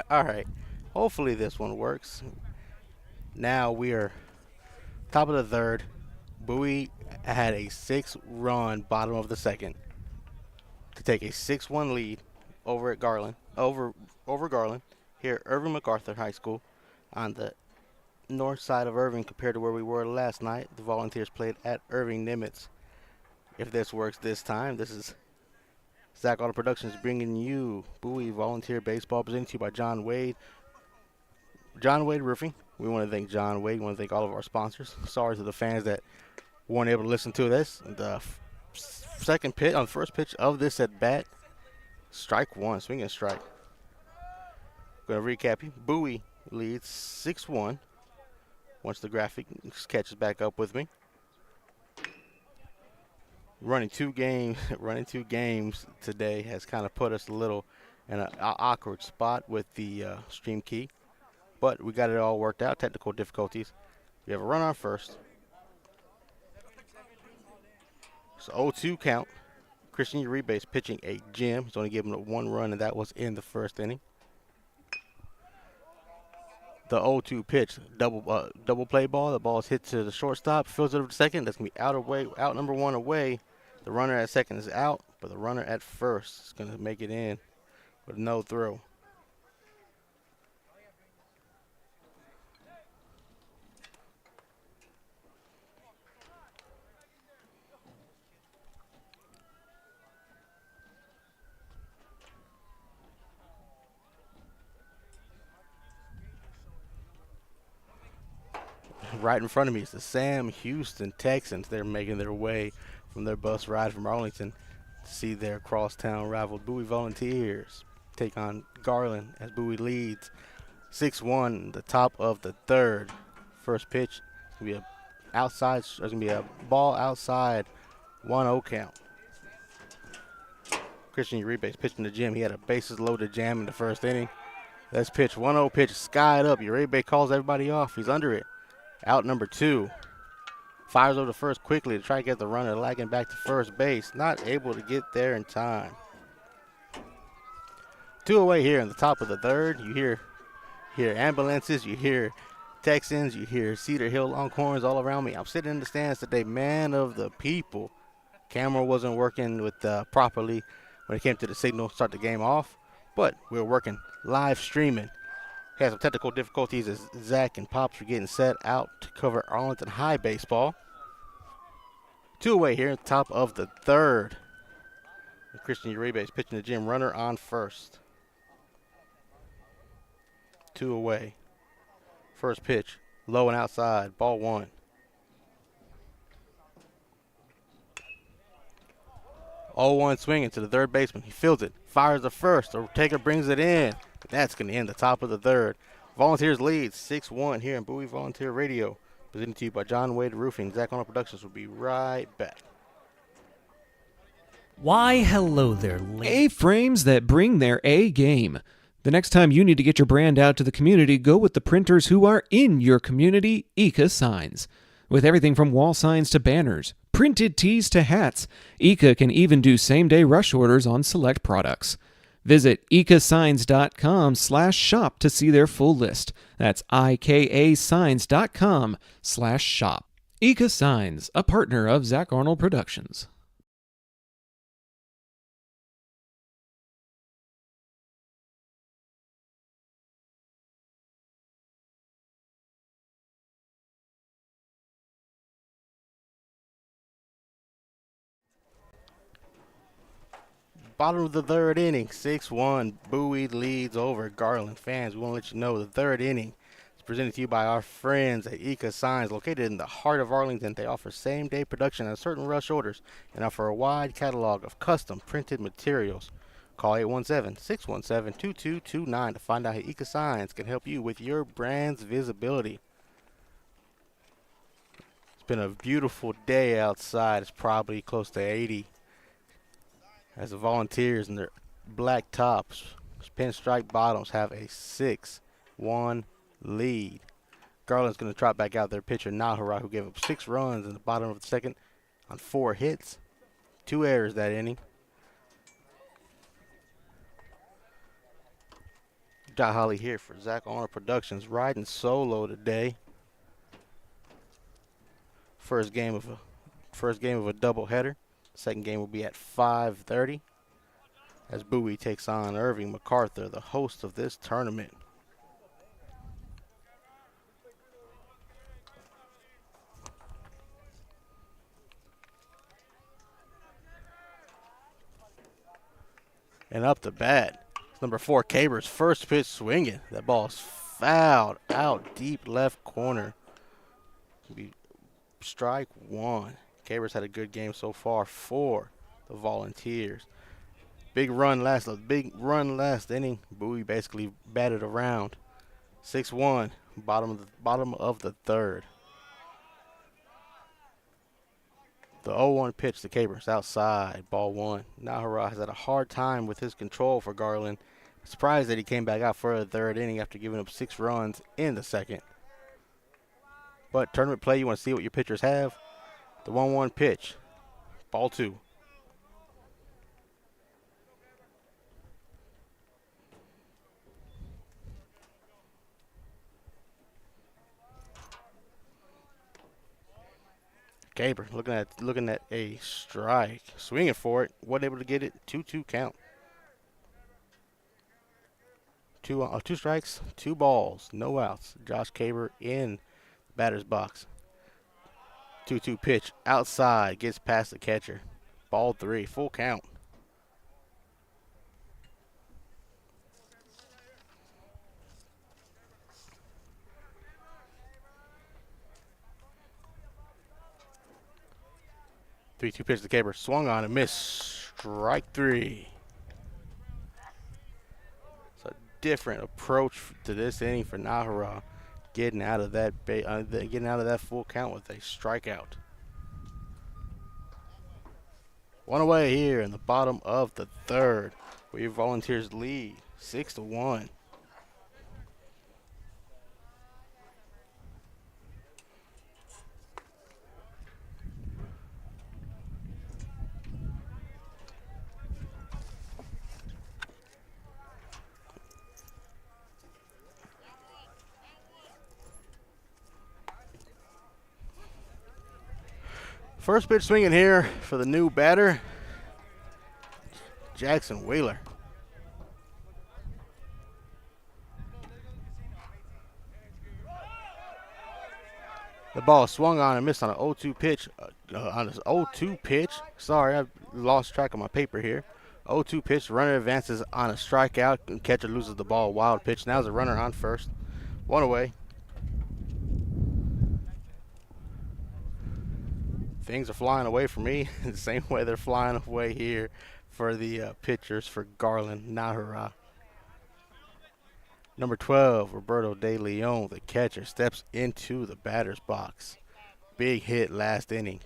All right. Hopefully this one works. Now we are top of the third. Bowie had a 6-run bottom of the second to take a 6-1 lead over at Garland, over Garland here at Irving MacArthur High School on the north side of Irving compared to where we were last night. The Volunteers played at Irving Nimitz. If this works this time, this is Zach Auto Productions bringing you Bowie Volunteer Baseball presented to you by John Wade. John Wade Roofing. We want to thank John Wade. We want to thank all of our sponsors. Sorry to the fans that weren't able to listen to this. The second pitch, on the first pitch of this at bat, strike one, swing and strike. Going to recap you. Bowie leads 6-1. Once the graphic catches back up with me. Running two games today has kind of put us a little in an awkward spot with the stream key. But we got it all worked out. Technical difficulties. We have a run on first. So 0-2 count. Christian Uribe is pitching a gem. He's only given up one run, and that was in the first inning. The 0-2 pitch, double play ball. The ball is hit to the shortstop. Fields it over to second. That's going to be out number one away. The runner at second is out, but the runner at first is going to make it in with no throw. Right in front of me is the Sam Houston Texans. They're making their way from their bus ride from Arlington to see their crosstown rival Bowie Volunteers take on Garland as Bowie leads 6-1, the top of the third. First pitch is going to be there's going to be a ball outside, 1-0 count. Christian Uribe's pitching the gym. He had a bases loaded jam in the first inning. Let's pitch, 1-0 pitch, skied up. Uribe calls everybody off. He's under it. Out number two. Fires over to first quickly to try to get the runner lagging back to first base. Not able to get there in time. Two away here in the top of the third. You hear ambulances, you hear Texans, you hear Cedar Hill Longhorns all around me. I'm sitting in the stands today, man of the people. Camera wasn't working with properly when it came to the signal to start the game off, but we were working live streaming. Had some technical difficulties as Zach and Pops were getting set out to cover Arlington High baseball. Two away here at the top of the third. And Christian Uribe is pitching the gym, runner on first. Two away. First pitch, low and outside, ball one. 0-1 swinging to the third baseman. He fields it, fires the first. The taker brings it in. That's going to end the top of the third. Volunteers lead 6-1 here in Bowie Volunteer Radio. Presented to you by John Wade Roofing. Zach Arnold Productions will be right back. Why, hello there, A-frames that bring their A game. The next time you need to get your brand out to the community, go with the printers who are in your community, Eka Signs. With everything from wall signs to banners, printed tees to hats, Eka can even do same-day rush orders on select products. Visit ekasigns.com/shop to see their full list. That's ikasigns.com/shop. Eka Signs, a partner of Zach Arnold Productions. Bottom of the third inning, 6-1. Bowie leads over Garland. Fans, we want to let you know the third inning is presented to you by our friends at Eka Signs. Located in the heart of Arlington, they offer same-day production on certain rush orders and offer a wide catalog of custom printed materials. Call 817-617-2229 to find out how Eka Signs can help you with your brand's visibility. It's been a beautiful day outside. It's probably close to 80. As the Volunteers in their black tops, pinstripe bottoms have a 6-1 lead. Garland's going to trot back out their pitcher, Nahara, who gave up 6 runs in the bottom of the second on 4 hits. 2 errors that inning. Jai Holly here for Zach Arnold Productions, riding solo today. First game of a doubleheader. Second game will be at 5:30 as Bowie takes on Irving MacArthur, the host of this tournament. And up to bat, number 4, Cabers, first pitch swinging. That ball's fouled out deep left corner. Be strike one. Cabers had a good game so far for the Volunteers. Big run last inning. Bowie basically batted around. 6-1, bottom of the third. The 0-1 pitch to Cabers outside, ball one. Nahara has had a hard time with his control for Garland. Surprised that he came back out for the third inning after giving up 6 runs in the second. But tournament play, you want to see what your pitchers have. The 1-1 pitch, ball two. Gaber looking at a strike, swinging for it, wasn't able to get it. 2-2 count. Two strikes, 2 balls, no outs. Josh Caber in batter's box. 2-2 pitch outside, gets past the catcher. Ball 3, full count. Three-two pitch to Caber, swung on and missed. Strike 3. It's a different approach to this inning for Nahara, getting out of that full count with a strikeout. One away here in the bottom of the third, where your Volunteers lead 6-1. First pitch swinging here for the new batter, Jackson Wheeler. The ball swung on and missed on an 0-2 pitch. Sorry, I lost track of my paper here. 0-2 pitch. Runner advances on a strikeout. Catcher loses the ball. Wild pitch. Now there's a runner on first. One away. Things are flying away from me the same way they're flying away here for the pitchers for Garland, Nahara. Number 12, Roberto De Leon, the catcher, steps into the batter's box. Big hit last inning.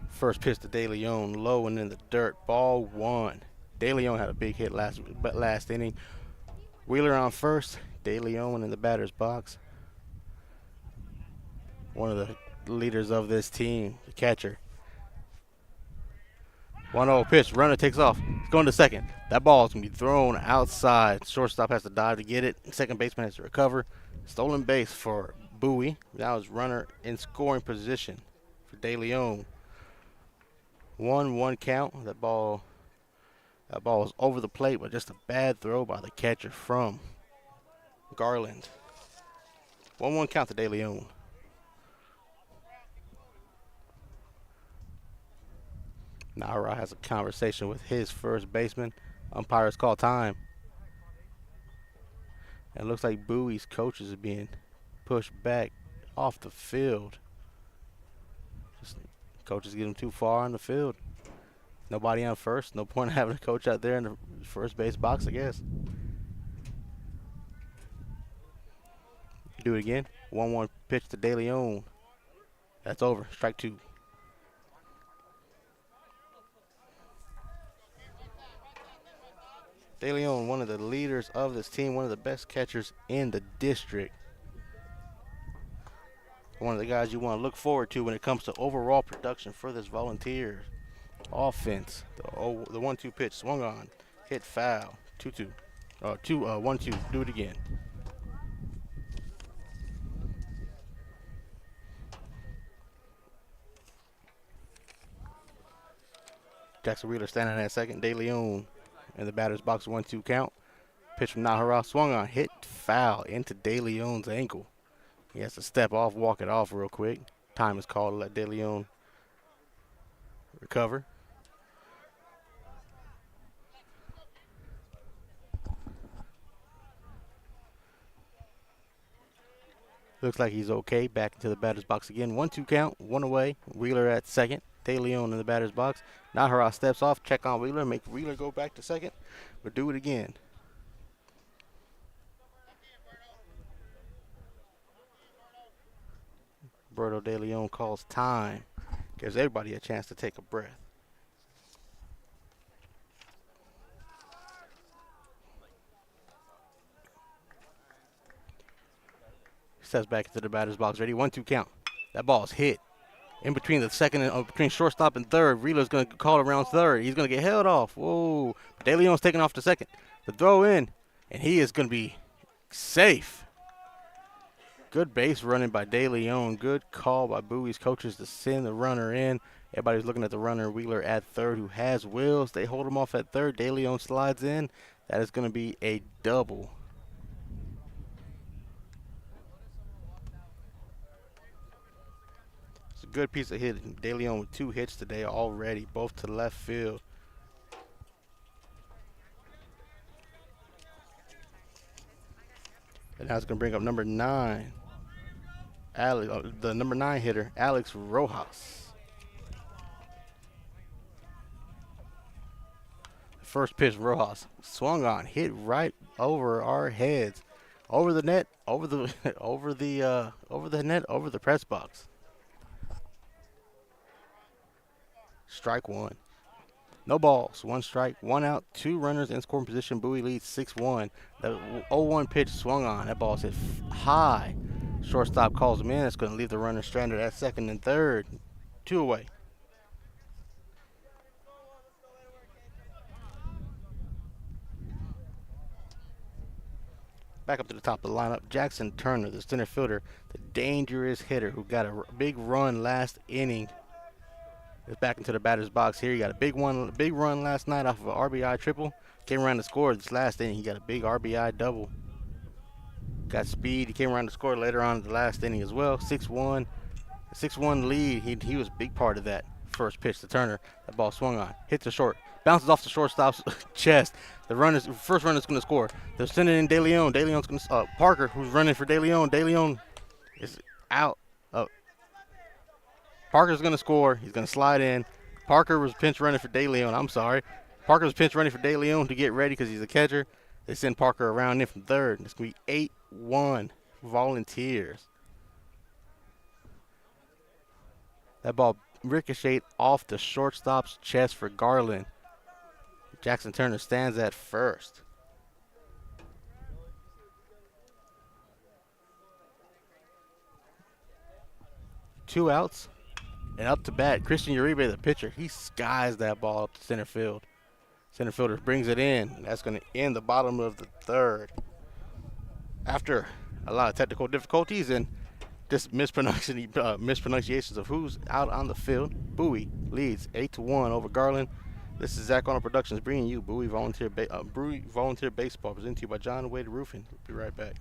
First pitch to De Leon, low and in the dirt, ball 1. De Leon had a big hit last inning. Wheeler on first, De Leon in the batter's box. One of the leaders of this team, the catcher. 1-0 pitch, runner takes off. It's going to second. That ball is going to be thrown outside. Shortstop has to dive to get it. Second baseman has to recover. Stolen base for Bowie. Now his runner in scoring position for De Leon. 1-1 count. That ball is over the plate, but just a bad throw by the catcher from Garland. 1-1 count to De Leon. Nahara has a conversation with his first baseman. Umpires call time. And it looks like Bowie's coaches are being pushed back off the field. Coaches get them too far on the field. Nobody on first. No point in having a coach out there in the first base box, I guess. Do it again. 1-1 pitch to De Leon. That's over. Strike 2. De Leon, one of the leaders of this team, one of the best catchers in the district. One of the guys you want to look forward to when it comes to overall production for this Volunteer offense. The 1-2 pitch swung on, hit foul, 2-2. Two, 1-2. Do it again. Jackson Wheeler standing at second. De Leon in the batter's box, 1-2 count. Pitch from Nahara, swung on, hit foul into De Leon's ankle. He has to step off, walk it off real quick. Time is called to let De Leon recover. Looks like he's okay. Back into the batter's box again. 1-2 count, one away. Wheeler at second. De Leon in the batter's box. Nahara steps off, check on Wheeler, make Wheeler go back to second, but do it again. Roberto De Leon calls time. Gives everybody a chance to take a breath. Steps back into the batter's box. Ready? 1-2 count. That ball's hit. In between the second and between shortstop and third. Wheeler's going to call around third. He's going to get held off. Whoa. De Leon's taking off to second. The throw in, and he is going to be safe. Good base running by De Leon. Good call by Bowie's coaches to send the runner in. Everybody's looking at the runner, Wheeler at third, who has wheels. They hold him off at third. De Leon slides in. That is going to be a double. It's a good piece of hitting. De Leon with 2 hits today already, both to left field. And now it's going to bring up number 9. The number 9 hitter, Alex Rojas. First pitch, Rojas swung on, hit right over our heads, over the net, over the over the net, over the press box. Strike one. No balls, 1 strike, 1 out, 2 runners in scoring position. Bowie leads 6-1. The 0-1 pitch swung on. That ball's hit high. Shortstop calls him in. That's going to leave the runner stranded at second and third. 2 away. Back up to the top of the lineup, Jackson Turner, the center fielder, the dangerous hitter who got a big run last inning. Is back into the batter's box here. He got a big run last night off of an RBI triple. Came around to score this last inning. He got a big RBI double. Got speed. He came around to score later on in the last inning as well. 6-1 lead. He was a big part of that first pitch to Turner. That ball swung on. Hits the short. Bounces off the shortstop's chest. The first runner's going to score. They're sending in De Leon. De Leon's going to Parker, who's running for De Leon. De Leon is out. Parker's going to score. He's going to slide in. Parker was pinch running for De Leon. I'm sorry. Parker was pinch running for De Leon to get ready because he's a catcher. They send Parker around in from third. It's going to be 8-1 Volunteers. That ball ricocheted off the shortstop's chest for Garland. Jackson Turner stands at first. Two outs. And up to bat, Christian Uribe, the pitcher, he skies that ball up to center field. Center fielder brings it in. That's going to end the bottom of the third. After a lot of technical difficulties and just mispronunciations of who's out on the field, Bowie leads 8-1 over Garland. This is Zach Arnold Productions bringing you Bowie Volunteer Baseball, presented to you by John Wade Roofing. We'll be right back.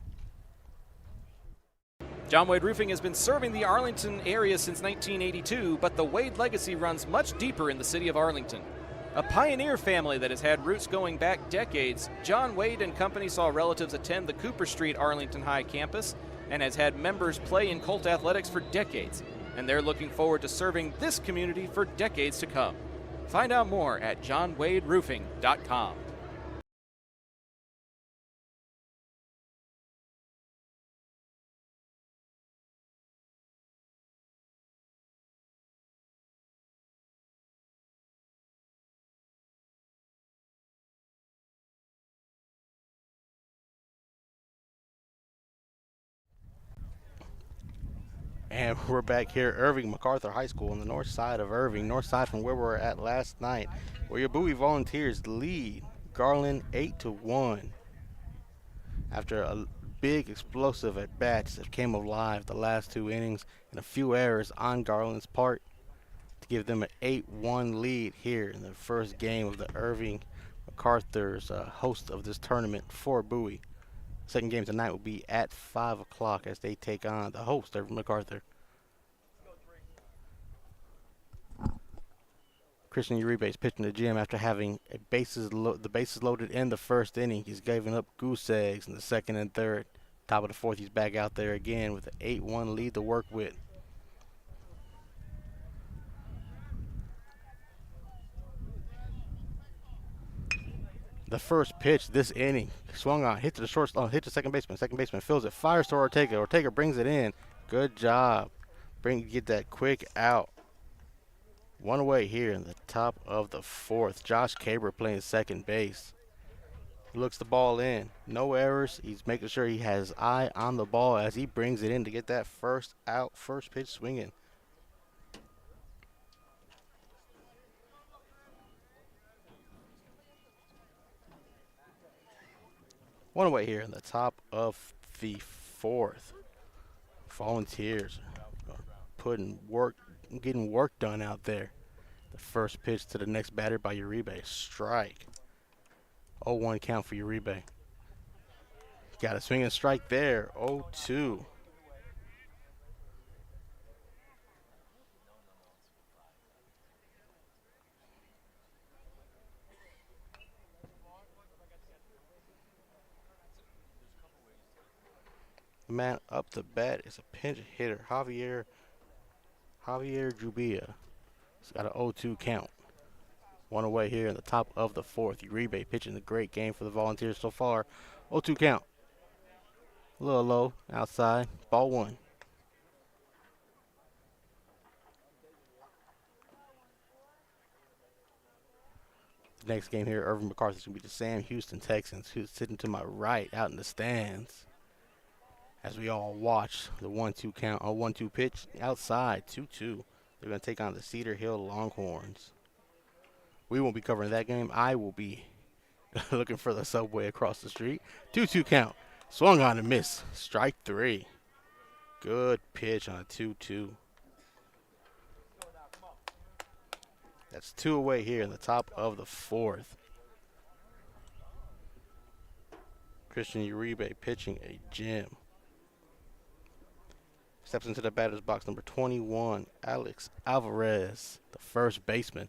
John Wade Roofing has been serving the Arlington area since 1982, but the Wade legacy runs much deeper in the city of Arlington. A pioneer family that has had roots going back decades, John Wade and Company saw relatives attend the Cooper Street Arlington High campus and has had members play in Colt athletics for decades, and they're looking forward to serving this community for decades to come. Find out more at johnwaderoofing.com. And we're back here at Irving MacArthur High School on the north side of Irving, north side from where we were at last night, where your Bowie Volunteers lead Garland 8-1. After a big explosive at bats that came alive the last 2 innings and a few errors on Garland's part to give them an 8-1 lead here in the first game of the Irving MacArthur's host of this tournament for Bowie. Second game tonight will be at 5 o'clock as they take on the host, Irving MacArthur. Christian Uribe is pitching to Jim after having the bases loaded in the first inning. He's giving up goose eggs in the second and third. Top of the fourth, he's back out there again with an 8-1 lead to work with. The first pitch this inning, swung on, hit to the shortstop, hit to second baseman. Second baseman fills it, fires to Ortega. Ortega brings it in. Good job. Get that quick out. One away here in the top of the fourth. Josh Caber playing second base. He looks the ball in. No errors. He's making sure he has his eye on the ball as he brings it in to get that first out, first pitch swinging. One away here in the top of the fourth. Volunteers getting work done out there. The first pitch to the next batter by Uribe. Strike. 0-1 count for Uribe. Got a swinging strike there. 0-2. The man up to bat is a pinch hitter, Javier Jubilla. He's got an 0-2 count. One away here in the top of the fourth. Uribe pitching a great game for the Volunteers so far. 0-2 count. A little low outside. Ball one. The next game here, Irving MacArthur is going to be the Sam Houston Texans, who's sitting to my right out in the stands. As we all watch the 1-2 count, 1-2 pitch outside, 2-2. They're going to take on the Cedar Hill Longhorns. We won't be covering that game. I will be looking for the subway across the street. 2-2 count. Swung on and missed. Strike three. Good pitch on a 2-2. That's two away here in the top of the fourth. Christian Uribe pitching a gem. Steps into the batter's box, number 21, Alex Alvarez, the first baseman.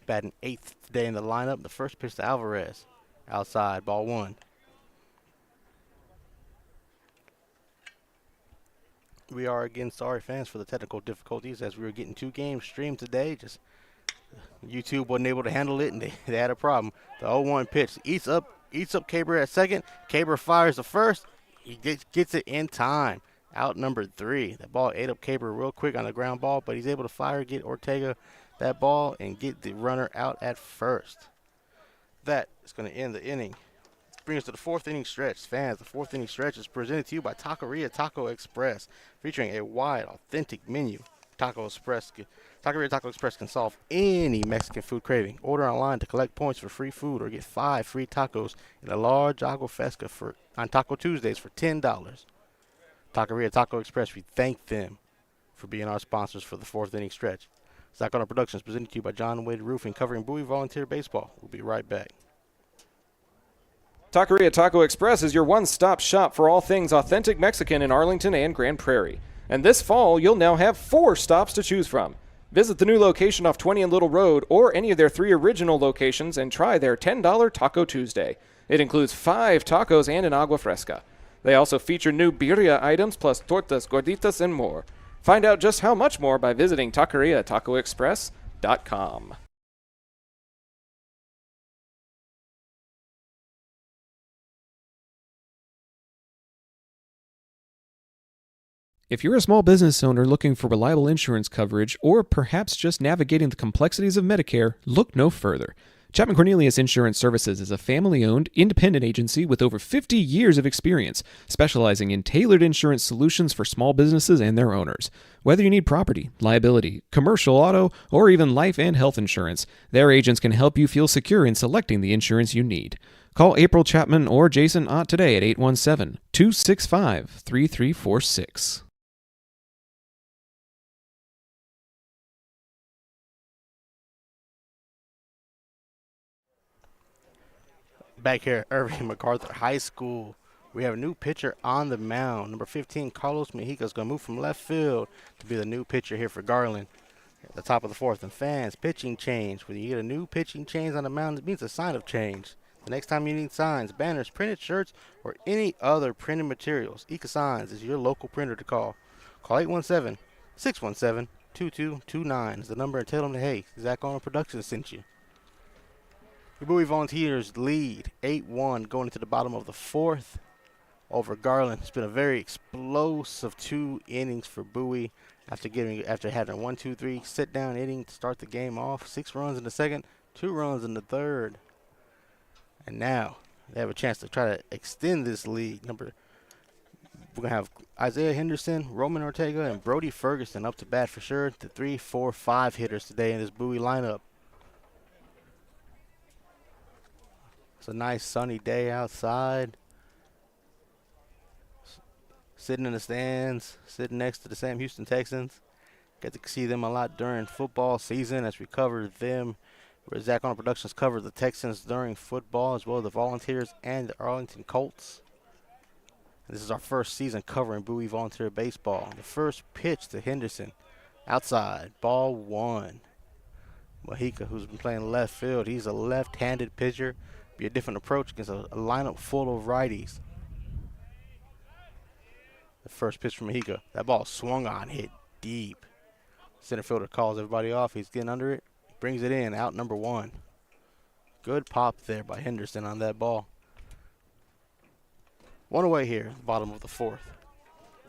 Batting eighth today in the lineup. The first pitch to Alvarez. Outside, ball one. We are again sorry, fans, for the technical difficulties as we were getting 2 games streamed today. Just YouTube wasn't able to handle it, and they had a problem. The 0-1 pitch eats up Caber at second. Caber fires the first. He gets it in time. Out number 3. That ball ate up Caber real quick on a ground ball, but he's able to fire, get Ortega that ball, and get the runner out at first. That is going to end the inning. Bring us to the 4th inning stretch. Fans, the 4th inning stretch is presented to you by Taqueria Taco Express, featuring a wide, authentic menu. Taqueria Taco Express can solve any Mexican food craving. Order online to collect points for free food or get 5 free tacos and a large agua fresca on Taco Tuesdays for $10. Taqueria Taco Express, we thank them for being our sponsors for the 4th inning stretch. Zacona Productions presented to you by John Wade Roofing, covering Bowie Volunteer Baseball. We'll be right back. Taqueria Taco Express is your one-stop shop for all things authentic Mexican in Arlington and Grand Prairie. And this fall, you'll now have 4 stops to choose from. Visit the new location off 20 and Little Road or any of their 3 original locations and try their $10 Taco Tuesday. It includes 5 tacos and an agua fresca. They also feature new birria items plus tortas, gorditas, and more. Find out just how much more by visiting TaqueriaTacoExpress.com. If you're a small business owner looking for reliable insurance coverage, or perhaps just navigating the complexities of Medicare, look no further. Chapman Cornelius Insurance Services is a family-owned, independent agency with over 50 years of experience, specializing in tailored insurance solutions for small businesses and their owners. Whether you need property, liability, commercial auto, or even life and health insurance, their agents can help you feel secure in selecting the insurance you need. Call April Chapman or Jason Ott today at 817-265-3346. Back here at Irving MacArthur High School, we have a new pitcher on the mound. Number 15, Carlos Mejica, is going to move from left field to be the new pitcher here for Garland. At the top of the fourth, and fans, pitching change. When you get a new pitching change on the mound, it means a sign of change. The next time you need signs, banners, printed shirts, or any other printed materials, Ika Signs is your local printer to call. Call 817-617-2229 is the number, and tell them that, hey, Zach Arnold Productions sent you. The Bowie Volunteers lead 8-1 going into the bottom of the fourth over Garland. It's been a very explosive 2 innings for Bowie after having a 1-2-3 sit down inning to start the game off. 6 runs in the second, 2 runs in the third. And now they have a chance to try to extend this lead. We're going to have Isaiah Henderson, Roman Ortega, and Brody Ferguson up to bat for sure. The 3, 4, 5 hitters today in this Bowie lineup. It's a nice sunny day outside. Sitting in the stands, sitting next to the Sam Houston Texans. Get to see them a lot during football season as we cover them. Where Zach Arnold Productions covers the Texans during football, as well as the Volunteers and the Arlington Colts. This is our first season covering Bowie Volunteer Baseball. The first pitch to Henderson. Outside, ball 1. Mejica, who's been playing left field, he's a left-handed pitcher. Be a different approach against a lineup full of righties. The first pitch from Mejica. That ball swung on, hit deep. Center fielder calls everybody off. He's getting under it. Brings it in, out number 1. Good pop there by Henderson on that ball. 1 away here, bottom of the fourth.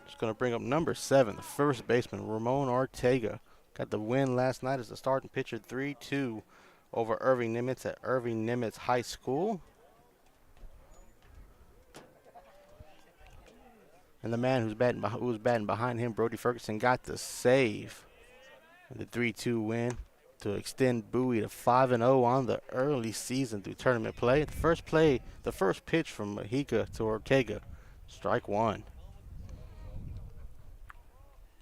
Just going to bring up number 7, the first baseman, Ramon Ortega. Got the win last night as the starting pitcher, 3-2 over Irving Nimitz at Irving Nimitz High School. And the man who was batting behind him, Brody Ferguson, got the save. The 3-2 win to extend Bowie to 5-0 on the early season through tournament play. The first pitch from Mejica to Ortega, strike 1.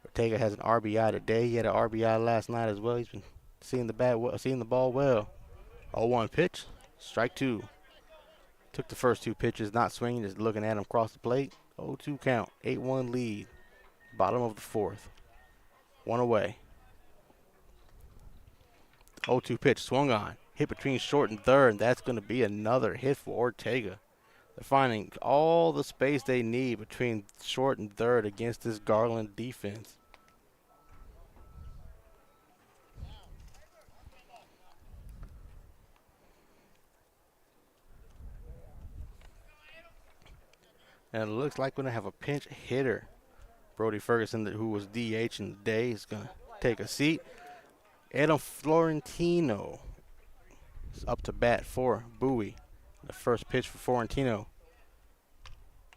Ortega has an RBI today. He had an RBI last night as well. He's been seeing the ball well. 0-1 pitch, strike 2. Took the first 2 pitches, not swinging, just looking at him across the plate. 0-2 count, 8-1 lead, bottom of the fourth. 1 away. 0-2 pitch, swung on, hit between short and third, and that's going to be another hit for Ortega. They're finding all the space they need between short and third against this Garland defense. And it looks like we're going to have a pinch hitter. Brody Ferguson, who was DH in the day, is going to take a seat. Adam Florentino is up to bat for Bowie. The first pitch for Florentino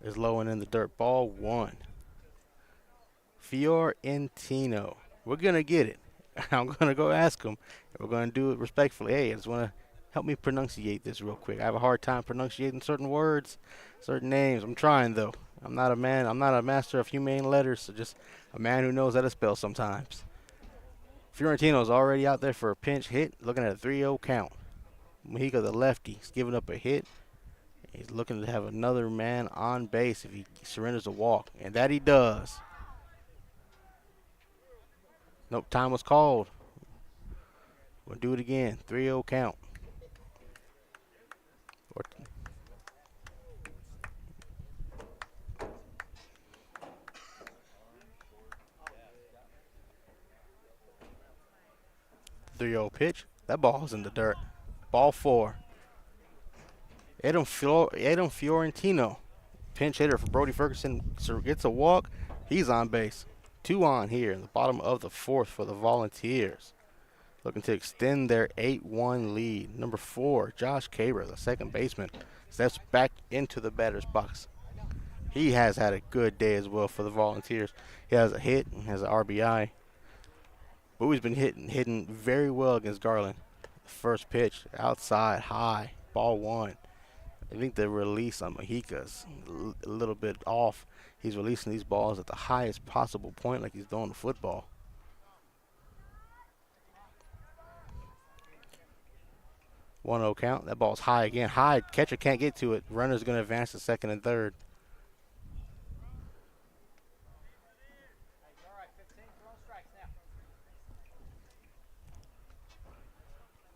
is low and in the dirt. Ball 1. Fiorentino. We're going to get it. I'm going to go ask him. We're going to do it respectfully. Hey, I just want to help me pronunciate this real quick. I have a hard time pronunciating certain words, certain names. I'm trying, though. I'm not a master of humane letters, so just a man who knows how to spell sometimes. Fiorentino's already out there for a pinch hit, looking at a 3-0 count. Mejica, the lefty, is giving up a hit. He's looking to have another man on base if he surrenders a walk, and that he does. Nope, time was called. We'll do it again. 3-0 count. 3-0 pitch. That ball's in the dirt. Ball 4. Adam Fiorentino, pinch hitter for Brody Ferguson, gets a walk. He's on base. 2 on here in the bottom of the fourth for the Volunteers. Looking to extend their 8-1 lead. Number 4, Josh Caber, the second baseman, steps back into the batter's box. He has had a good day as well for the Volunteers. He has a hit and has an RBI. Bowie's been hitting very well against Garland. First pitch, outside, high, ball 1. I think the release on Mojica's a little bit off. He's releasing these balls at the highest possible point like he's throwing the football. 1-0 count. That ball's high again. High. Catcher can't get to it. Runner's going to advance to second and third.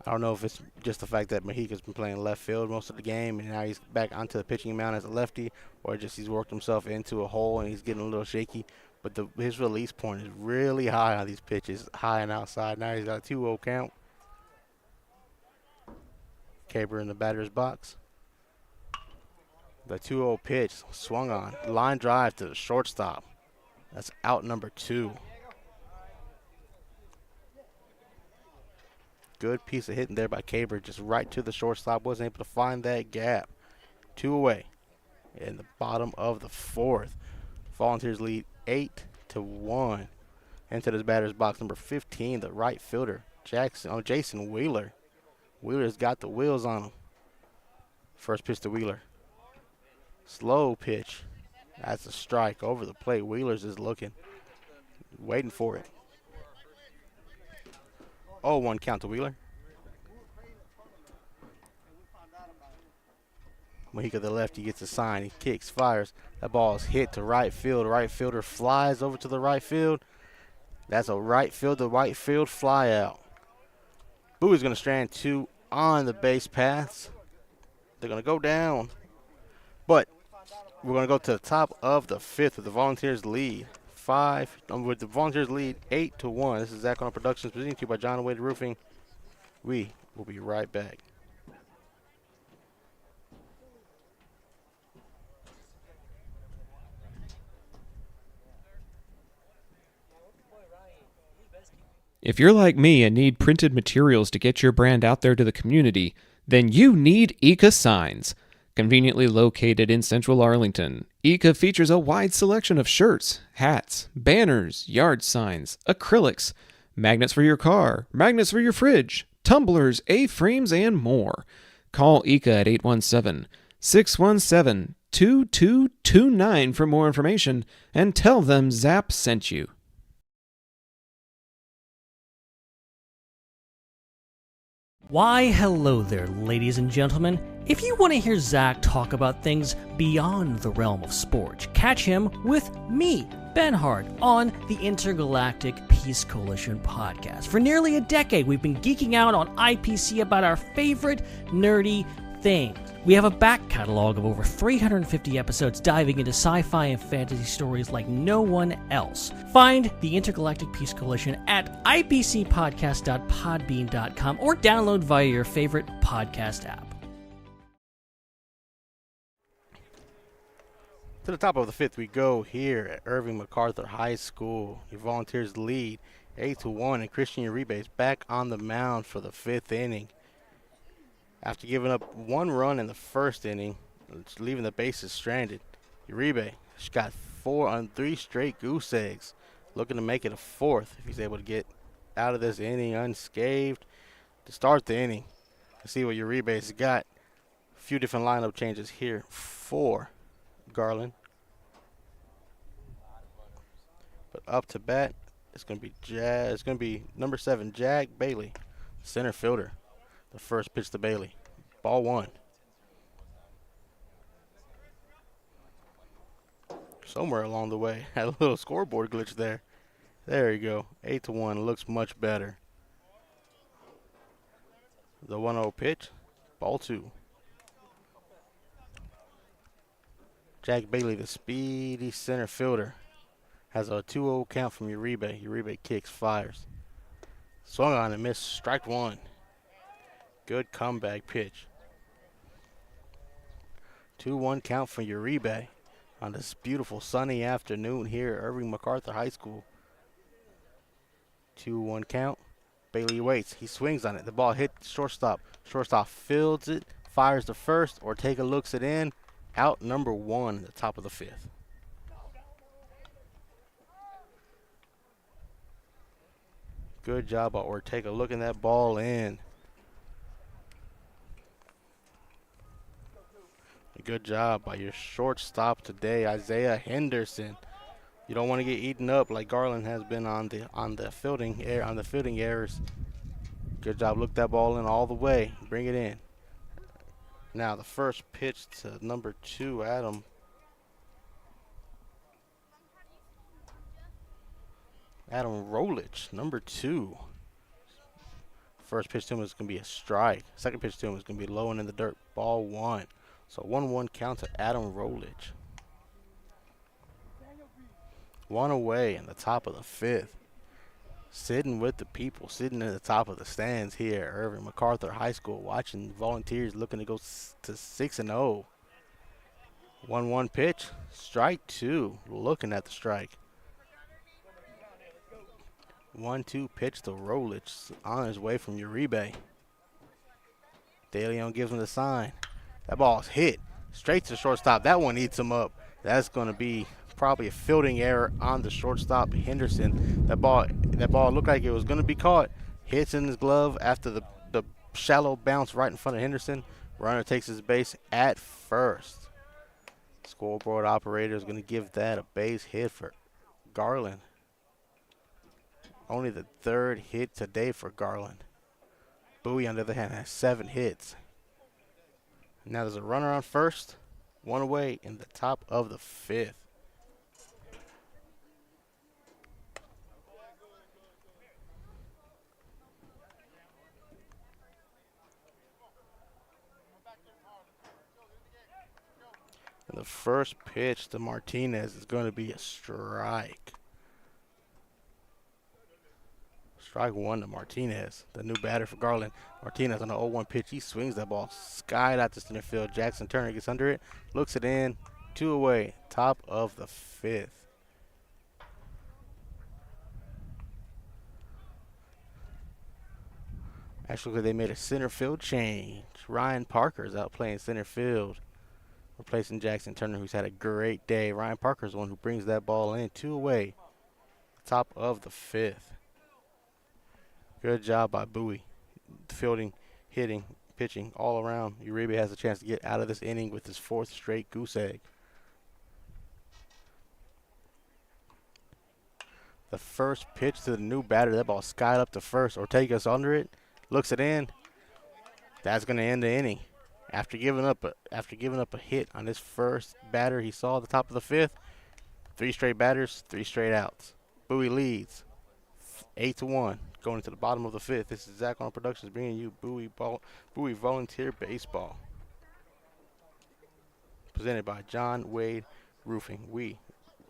I don't know if it's just the fact that Mojica's been playing left field most of the game and now he's back onto the pitching mound as a lefty, or just he's worked himself into a hole and he's getting a little shaky. But his release point is really high on these pitches, high and outside. Now he's got a 2-0 count. Caber in the batter's box. The 2-0 pitch swung on. Line drive to the shortstop. That's out number 2. Good piece of hitting there by Caber, just right to the shortstop. Wasn't able to find that gap. 2 away in the bottom of the 4th. Volunteers lead 8-1. Into this batter's box, number 15, the right fielder, Jason Wheeler. Wheeler's got the wheels on him. First pitch to Wheeler. Slow pitch. That's a strike over the plate. Wheeler's is looking, waiting for it. 0-1 count to Wheeler. Mojica, the lefty, gets a sign. He kicks, fires. That ball is hit to right field. Right fielder flies over to the right field. That's a right field to right field fly out. Bowie's going to strand 2 on the base paths. They're going to go down. But we're going to go to the top of the 5th with the Volunteers lead. With the Volunteers lead 8-1. This is Zach on Productions, presented to you by John Wade Roofing. We will be right back. If you're like me and need printed materials to get your brand out there to the community, then you need Eka Signs. Conveniently located in central Arlington, Eka features a wide selection of shirts, hats, banners, yard signs, acrylics, magnets for your car, magnets for your fridge, tumblers, A-frames, and more. Call Eka at 817-617-2229 for more information and tell them Zap sent you. Why, hello there, ladies and gentlemen. If you want to hear Zach talk about things beyond the realm of sport, catch him with me, Ben Hart, on the Intergalactic Peace Coalition podcast. For nearly a decade, we've been geeking out on IPC about our favorite nerdy things. We have a back catalog of over 350 episodes diving into sci-fi and fantasy stories like no one else. Find the Intergalactic Peace Coalition at ipcpodcast.podbean.com or download via your favorite podcast app. To the top of the 5th we go here at Irving MacArthur High School. Your Volunteers lead 8-1, and Christian Uribe is back on the mound for the 5th inning. After giving up 1 run in the 1st inning, leaving the bases stranded, Uribe has got 4 on 3 straight goose eggs, looking to make it a 4th if he's able to get out of this inning unscathed to start the inning. Let's see what Uribe's got. A few different lineup changes here for Garland. But up to bat, it's going to be number 7, Jack Bailey, center fielder. The first pitch to Bailey. Ball 1. Somewhere along the way, had a little scoreboard glitch there. There you go. 8-1. Looks much better. The 1-0 pitch. Ball 2. Jack Bailey, the speedy center fielder, has a 2-0 count from Uribe. Uribe kicks, fires. Swung on and missed. Strike 1. Good comeback pitch. 2-1 count for Uribe on this beautiful sunny afternoon here at Irving MacArthur High School. 2-1 count. Bailey waits. He swings on it. The ball hit shortstop. Shortstop fields it, fires to first. Ortega looks it in. Out number 1 at the top of the 5th. Good job by Ortega looking that ball in. Good job by your shortstop today, Isaiah Henderson. You don't want to get eaten up like Garland has been on the fielding errors. Good job. Look that ball in all the way. Bring it in. Now the first pitch to number 2, Adam Rolich, number 2. First pitch to him is going to be a strike. Second pitch to him is going to be low and in the dirt. Ball 1. So 1-1 count to Adam Rolich. 1 away in the top of the 5th. Sitting with the people, sitting at the top of the stands here at Irving MacArthur High School, watching Volunteers looking to go to 6-0. 1-1 pitch, strike 2, looking at the strike. 1-2 pitch to Rolich on his way from Uribe. De Leon gives him the sign. That ball's hit straight to shortstop. That one eats him up. That's going to be probably a fielding error on the shortstop, Henderson. That ball looked like it was going to be caught. Hits in his glove after the shallow bounce right in front of Henderson. Runner takes his base at first. Scoreboard operator is going to give that a base hit for Garland. Only the 3rd hit today for Garland. Bowie, on the other hand, has 7 hits. Now there's a runner on first. 1 away in the top of the 5th. And the first pitch to Martinez is going to be a strike. Strike 1 to Martinez, the new batter for Garland. Martinez on the 0-1 pitch. He swings that ball skied out to center field. Jackson Turner gets under it, looks it in. 2 away, top of the 5th. Actually, they made a center field change. Ryan Parker is out playing center field, replacing Jackson Turner, who's had a great day. Ryan Parker is the one who brings that ball in. 2 away, top of the 5th. Good job by Bowie. Fielding, hitting, pitching, all around. Uribe has a chance to get out of this inning with his 4th straight goose egg. The first pitch to the new batter. That ball skied up to first. Ortega's under it. Looks it in. That's going to end the inning. After giving up a hit on his first batter he saw at the top of the 5th. 3 straight batters, 3 straight outs. Bowie leads 8-1. Going into the bottom of the 5th. This is Zach on Productions bringing you Bowie Volunteer Baseball. Presented by John Wade Roofing. We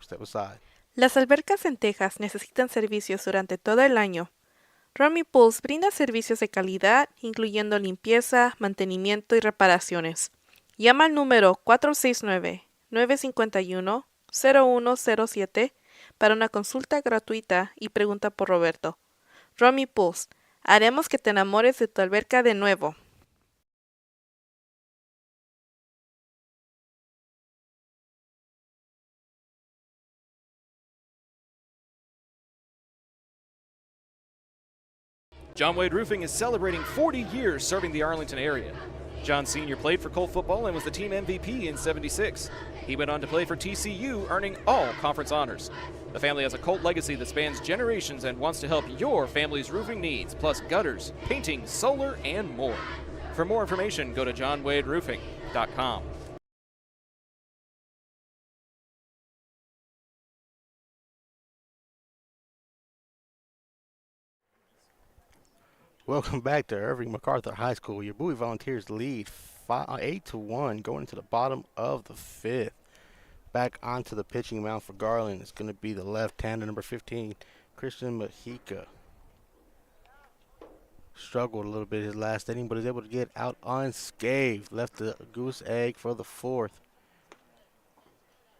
step aside. Las albercas en Texas necesitan servicios durante todo el año. Romy Pools brinda servicios de calidad, incluyendo limpieza, mantenimiento y reparaciones. Llama al número 469-951-0107 para una consulta gratuita y pregunta por Roberto. Romy Pools, haremos que te enamores de tu alberca de nuevo. John Wade Roofing is celebrating 40 years serving the Arlington area. John Sr. played for Colt football and was the team MVP in '76. He went on to play for TCU, earning all conference honors. The family has a Colt legacy that spans generations and wants to help your family's roofing needs, plus gutters, painting, solar, and more. For more information, go to johnwaderoofing.com. Welcome back to Irving MacArthur High School. Your Bowie Volunteers lead 8-1 going to the bottom of the 5th. Back onto the pitching mound for Garland. It's going to be the left-hander, number 15, Christian Mahica. Struggled a little bit his last inning, but is able to get out unscathed. Left the goose egg for the 4th.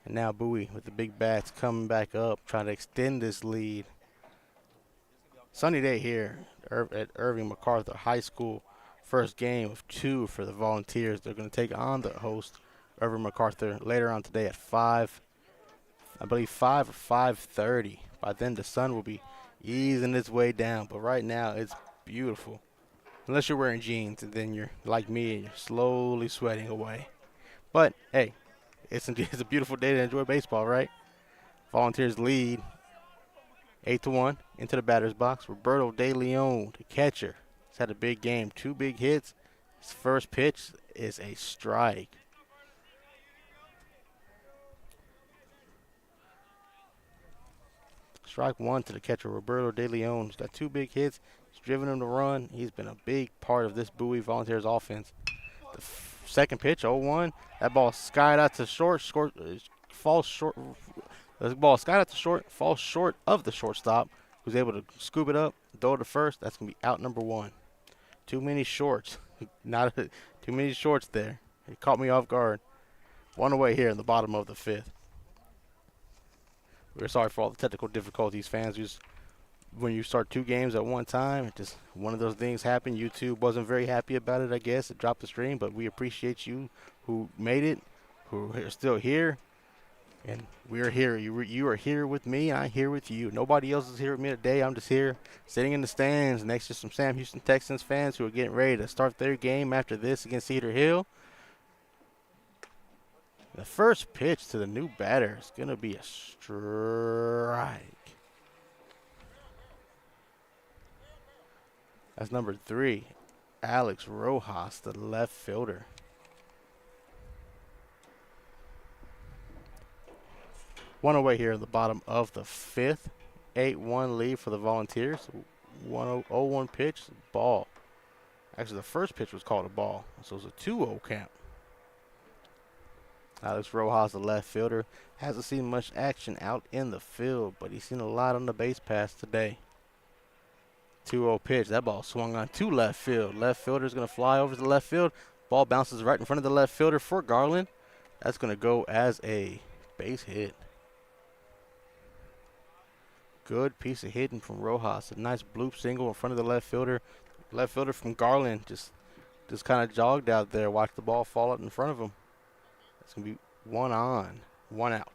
And now Bowie with the big bats coming back up, trying to extend this lead. Sunny day here at Irving MacArthur High School. First game of 2 for the Volunteers. They're going to take on the host, Irving MacArthur, later on today at 5. I believe 5 or 5:30. By then the sun will be easing its way down. But right now it's beautiful. Unless you're wearing jeans, and then you're like me and you're slowly sweating away. But hey, it's a beautiful day to enjoy baseball, right? Volunteers lead 8-1 into the batter's box. Roberto De Leon, the catcher, has had a big game. 2 big hits. His first pitch is a strike. Strike 1 to the catcher, Roberto De Leon. He's got 2 big hits. He's driven him to run. He's been a big part of this Bowie Volunteers offense. The second pitch, 0-1. That ball skied out to short, falls short. The ball skied out to short, falls short of the shortstop, who's able to scoop it up, throw it to first. That's going to be out number 1. Too many shorts. Too many shorts there. It caught me off guard. 1 away here in the bottom of the 5th. We're sorry for all the technical difficulties, fans. When you start 2 games at one time, just one of those things happened. YouTube wasn't very happy about it, I guess. It dropped the stream, but we appreciate you who made it, who are still here. And we're here. You are here with me. I'm here with you. Nobody else is here with me today. I'm just here sitting in the stands next to some Sam Houston Texans fans who are getting ready to start their game after this against Cedar Hill. The first pitch to the new batter is going to be a strike. That's number 3, Alex Rojas, the left fielder. One away here in the bottom of the 5th. 8-1 lead for the Volunteers. 0-1 pitch, ball. Actually, the first pitch was called a ball, so it was a 2-0 count. Alex Rojas, the left fielder, hasn't seen much action out in the field, but he's seen a lot on the base pass today. 2-0 pitch. That ball swung on to left field. Left fielder's going to fly over to the left field. Ball bounces right in front of the left fielder for Garland. That's going to go as a base hit. Good piece of hitting from Rojas. A nice bloop single in front of the left fielder. Left fielder from Garland just kind of jogged out there. Watched the ball fall out in front of him. It's going to be 1 on, 1 out.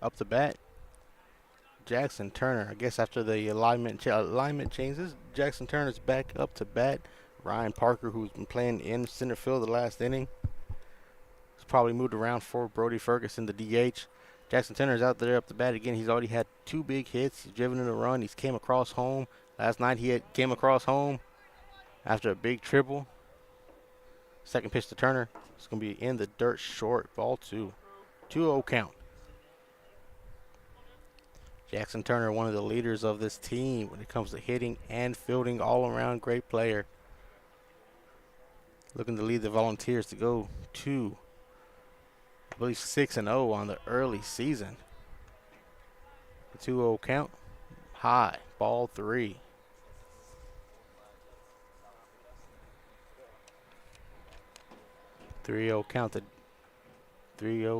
Up to bat, Jackson Turner. I guess after the alignment changes, Jackson Turner's back up to bat. Ryan Parker, who's been playing in center field the last inning, has probably moved around for Brody Ferguson, the DH. Jackson Turner's out there up to bat again. He's already had 2 big hits. He's driven in a run. He's came across home. Last night he came across home after a big triple. Second pitch to Turner. It's going to be in the dirt short. Ball 2. 2-0 count. Jackson Turner, one of the leaders of this team when it comes to hitting and fielding, all-around great player. Looking to lead the Volunteers to go to, I believe, 6-0 on the early season. The 2-0 count, high, ball 3. Three-0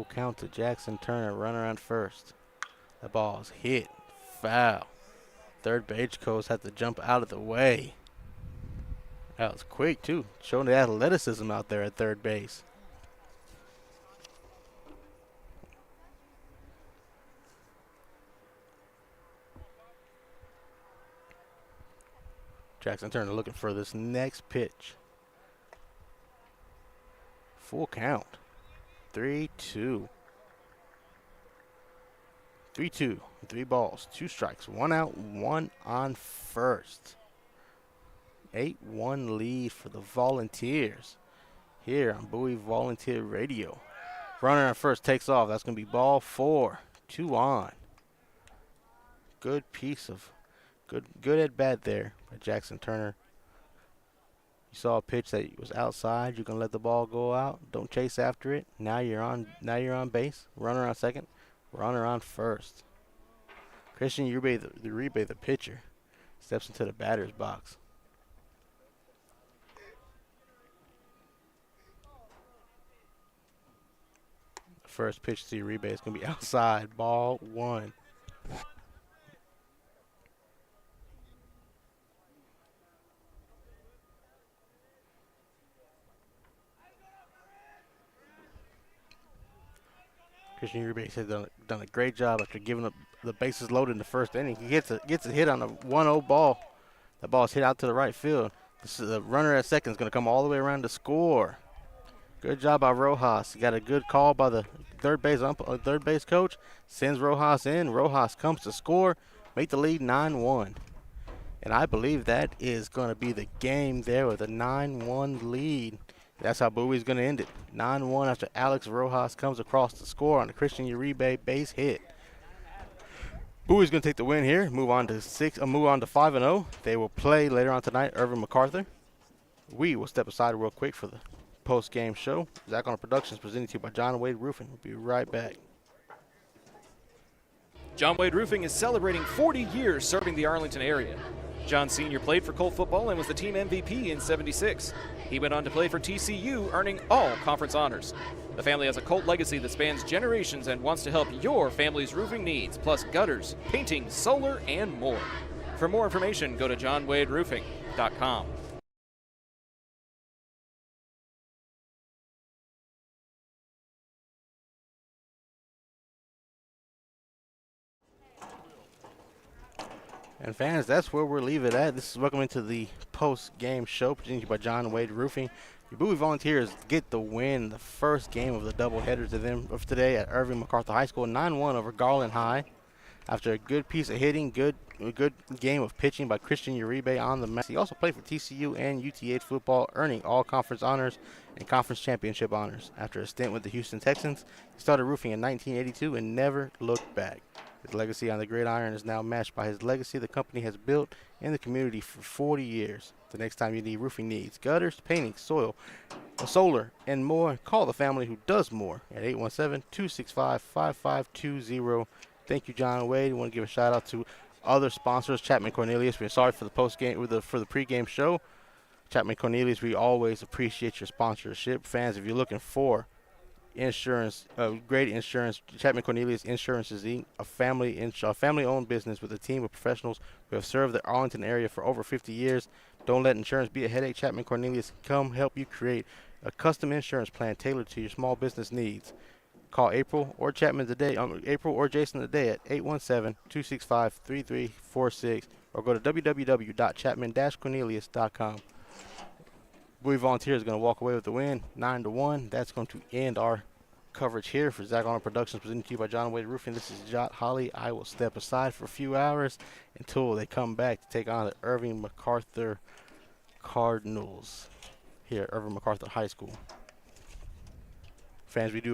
count to Jackson Turner, runner on first. The ball is hit, foul. Third base coach had to jump out of the way. That was quick too, showing the athleticism out there at third base. Jackson Turner looking for this next pitch. Full count. 3-2. 3-2. 3 balls, 2 strikes, 1 out, 1 on first. 8-1 lead for the Volunteers here on Bowie Volunteer Radio. Runner on first takes off. That's going to be ball 4. 2 on. Good piece of good at bat there by Jackson Turner. You saw a pitch that was outside. You can let the ball go out. Don't chase after it. Now you're on base. Runner on second. Runner on first. Christian Uribe, the pitcher, steps into the batter's box. The first pitch to Uribe is going to be outside. Ball 1. Christian Uribe has done a great job after giving up the bases loaded in the first inning. He gets a hit on a 1-0 ball. The ball's hit out to the right field. The runner at second is going to come all the way around to score. Good job by Rojas. He got a good call by the third base coach. Sends Rojas in. Rojas comes to score, make the lead 9-1. And I believe that is going to be the game there with a 9-1 lead. That's how Bowie's going to end it. 9-1 after Alex Rojas comes across the score on the Christian Uribe base hit. Bowie's going to take the win here. Move on to 5-0. They will play later on tonight. Irvin MacArthur. We will step aside real quick for the post-game show. Zach on Productions presented to you by John Wade Roofing. We'll be right back. John Wade Roofing is celebrating 40 years serving the Arlington area. John Sr. played for Colt football and was the team MVP in '76. He went on to play for TCU, earning all conference honors. The family has a Colt legacy that spans generations and wants to help your family's roofing needs, plus gutters, painting, solar, and more. For more information, go to johnwaderoofing.com. And fans, that's where we'll leave it at. This is welcome into the post-game show presented to you by John Wade Roofing. Your Bowie Volunteers get the win, the first game of the doubleheader of today at Irving MacArthur High School, 9-1 over Garland High. After a good piece of hitting, a good game of pitching by Christian Uribe on the mound. He also played for TCU and UTH football, earning all conference honors and conference championship honors. After a stint with the Houston Texans, he started roofing in 1982 and never looked back. His legacy on the gridiron is now matched by his legacy the company has built in the community for 40 years. The next time you need roofing needs, gutters, painting, solar, and more, call the family who does more at 817-265-5520. Thank you, John Wade. I want to give a shout out to other sponsors, Chapman Cornelius. We're sorry for the for the pregame show. Chapman Cornelius, we always appreciate your sponsorship. Fans, if you're looking for insurance, great insurance, Chapman Cornelius Insurances Inc., a family-owned business with a team of professionals who have served the Arlington area for over 50 years. Don't let insurance be a headache. Chapman Cornelius can come help you create a custom insurance plan tailored to your small business needs. Call April or Jason today at 817-265-3346 or go to www.chapman-cornelius.com. Bowie Volunteers is going to walk away with the win, 9-1. That's going to end our coverage here for Zach Arnold Productions, presented to you by John Wade Roofing. This is Jot Holly. I will step aside for a few hours until they come back to take on the Irving MacArthur Cardinals here at Irving MacArthur High School. Fans, we do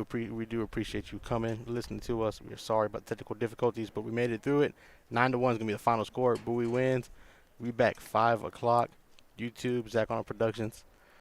appreciate you coming, listening to us. We are sorry about the technical difficulties, but we made it through it. 9-1 is going to be the final score. Bowie wins. We back 5 o'clock. YouTube, Zach Arnold Productions.